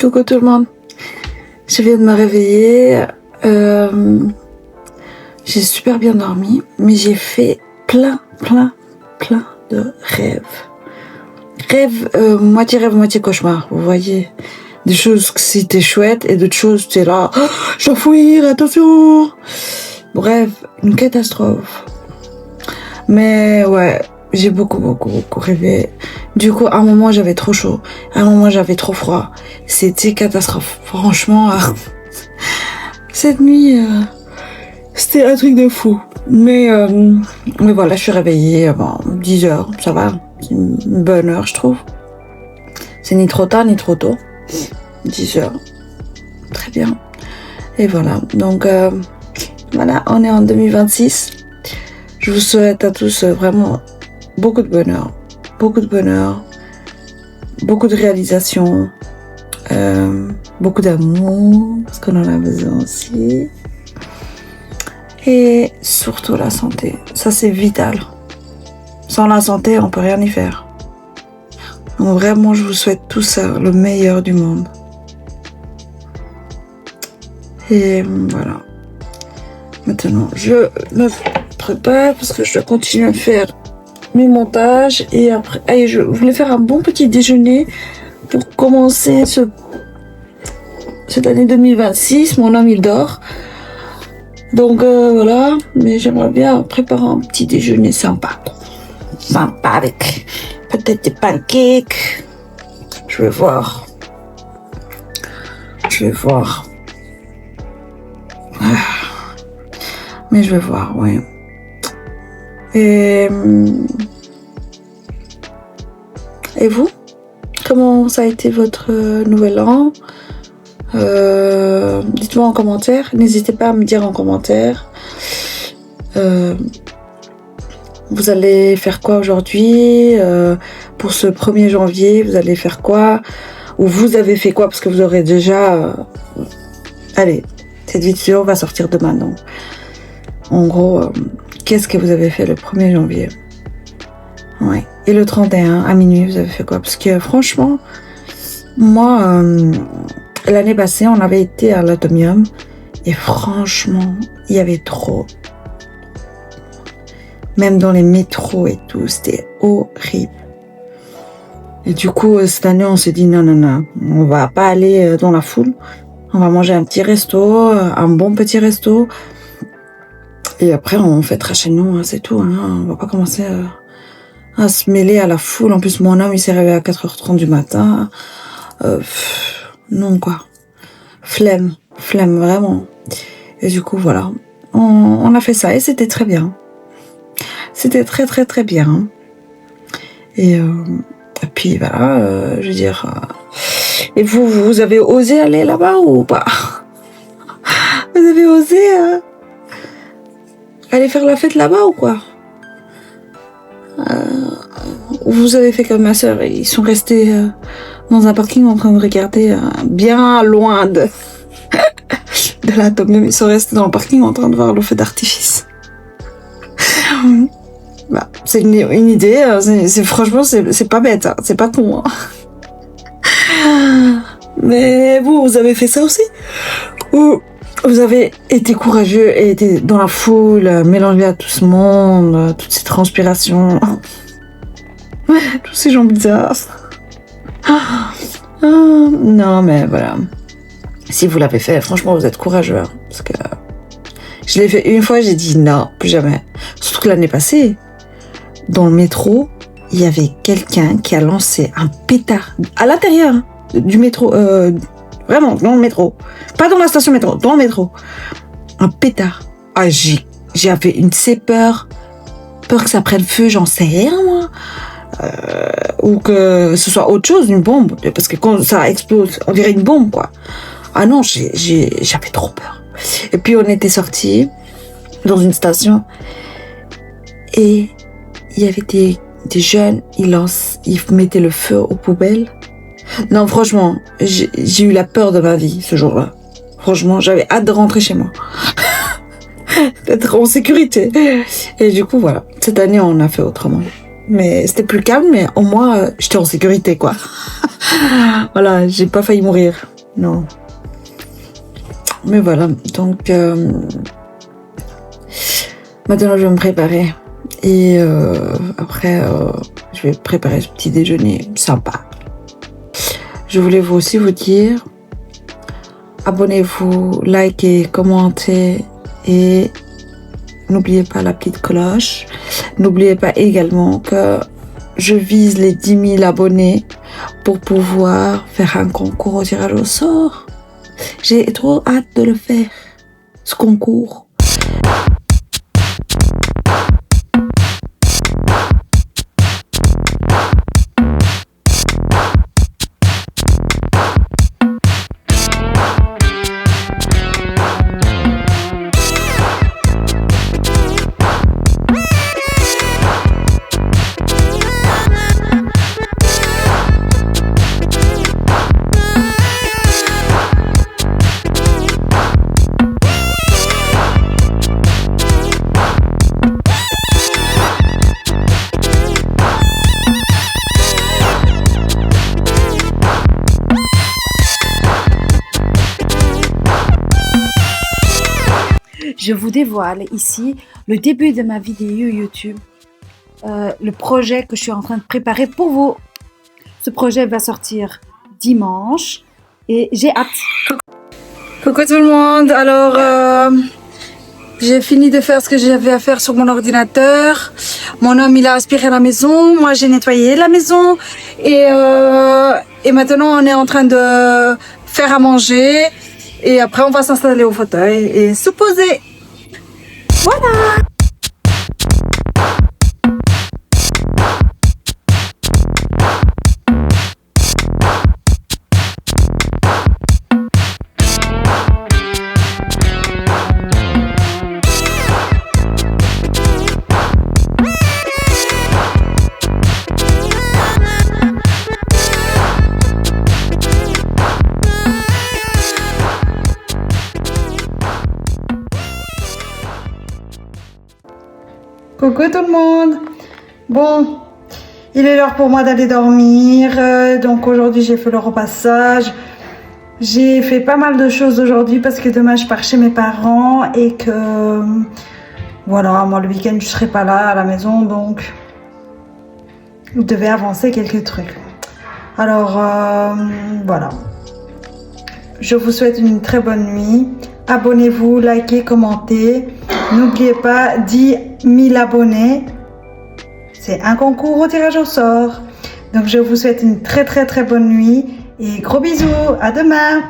Coucou tout le monde. Je viens de me réveiller. J'ai super bien dormi, mais j'ai fait plein de rêves. Rêve, moitié cauchemar, vous voyez. Des choses que c'était chouette et d'autres choses c'était là, oh, je dois fuir, attention. Bref, une catastrophe. Mais ouais, j'ai beaucoup rêvé. Du coup, à un moment j'avais trop chaud, à un moment j'avais trop froid. C'était catastrophe. Franchement, cette nuit, c'était un truc de fou. Mais voilà, je suis réveillée avant 10h, ça va. C'est une bonne heure, je trouve. C'est ni trop tard, ni trop tôt. 10h. Très bien. Et voilà. Donc, voilà, on est en 2026. Je vous souhaite à tous vraiment beaucoup de bonheur. Beaucoup de réalisations. Beaucoup d'amour. Parce qu'on en a besoin aussi. Et surtout la santé. Ça, c'est vital. Sans la santé, on peut rien y faire. Donc vraiment, je vous souhaite tout ça, le meilleur du monde. Et voilà. Maintenant, je me prépare parce que je dois continuer à faire mes montages. Et après, allez, je voulais faire un bon petit déjeuner pour commencer cette année 2026. Mon homme, il dort. Donc voilà, mais j'aimerais bien préparer un petit déjeuner sympa avec peut-être des pancakes. Je vais voir. Mais je vais voir, oui. Et vous, comment ça a été votre nouvel an? Dites-moi en commentaire. N'hésitez pas à me dire en commentaire. Vous allez faire quoi aujourd'hui? Pour ce 1er janvier, vous allez faire quoi? Ou vous avez fait quoi? Parce que vous aurez déjà... Allez, cette vidéo va sortir demain. Donc, en gros, qu'est-ce que vous avez fait le 1er janvier? Ouais. Et le 31, à minuit, vous avez fait quoi? Parce que franchement, moi... l'année passée, on avait été à l'Atomium et franchement, il y avait trop. Même dans les métros et tout, c'était horrible. Et du coup, cette année, on s'est dit non, on va pas aller dans la foule. On va manger un petit resto, un bon petit resto. Et après, on fêtera chez nous, hein, c'est tout. Hein. On va pas commencer à se mêler à la foule. En plus, mon homme, il s'est réveillé à 4h30 du matin. Non, quoi. Flemme, vraiment. Et du coup, voilà. On a fait ça et c'était très bien. C'était très bien. Et puis, voilà, je veux dire... Et vous avez osé aller là-bas ou pas? Vous avez osé aller faire la fête là-bas ou quoi? Vous avez fait comme ma sœur, ils sont restés dans un parking en train de regarder bien loin de l'Atomium. Ils sont restés dans le parking en train de voir le feu d'artifice. Bah, c'est une idée, franchement c'est pas bête, hein, c'est pas con. Hein. Mais vous avez fait ça aussi? Ou vous avez été courageux et été dans la foule, mélangé à tout ce monde, toute cette transpiration, tous ces gens bizarres. Non, mais voilà. Si vous l'avez fait, franchement, vous êtes courageux. Hein, parce que je l'ai fait une fois, j'ai dit non, plus jamais. Surtout que l'année passée, dans le métro, il y avait quelqu'un qui a lancé un pétard à l'intérieur du métro. Vraiment, dans le métro. Pas dans la station métro, dans le métro. Un pétard. Ah, j'avais une peur que ça prenne feu, j'en sais rien, moi. Ou que ce soit autre chose, une bombe, parce que quand ça explose, on dirait une bombe, quoi. Ah non, j'avais trop peur. Et puis on était sortis dans une station et il y avait des jeunes, ils mettaient le feu aux poubelles. Non, franchement, j'ai eu la peur de ma vie ce jour-là. Franchement, j'avais hâte de rentrer chez moi. D'être en sécurité. Et du coup, voilà. Cette année, on a fait autrement. Mais c'était plus calme, mais au moins, j'étais en sécurité, quoi. Voilà, j'ai pas failli mourir. Non. Mais voilà, donc maintenant je vais me préparer. Et après, je vais préparer ce petit déjeuner sympa. Je voulais vous aussi vous dire, abonnez-vous, likez, commentez et n'oubliez pas la petite cloche. N'oubliez pas également que je vise les 10 000 abonnés pour pouvoir faire un concours au tirage au sort. J'ai trop hâte de le faire, ce concours. Je vous dévoile ici le début de ma vidéo YouTube, le projet que je suis en train de préparer pour vous. Ce projet va sortir dimanche et j'ai hâte. Coucou tout le monde, alors j'ai fini de faire ce que j'avais à faire sur mon ordinateur. Mon homme il a aspiré la maison, moi j'ai nettoyé la maison et maintenant on est en train de faire à manger et après on va s'installer au fauteuil et se poser. Voilà. Coucou tout le monde. Bon, il est l'heure pour moi d'aller dormir. Donc aujourd'hui j'ai fait le repassage. J'ai fait pas mal de choses aujourd'hui parce que demain je pars chez mes parents et que voilà, moi le week-end je serai pas là à la maison, donc je devais avancer quelques trucs. Alors voilà. Je vous souhaite une très bonne nuit. Abonnez-vous, likez, commentez. N'oubliez pas 10 000 abonnés. C'est un concours au tirage au sort. Donc je vous souhaite une très bonne nuit et gros bisous. À demain.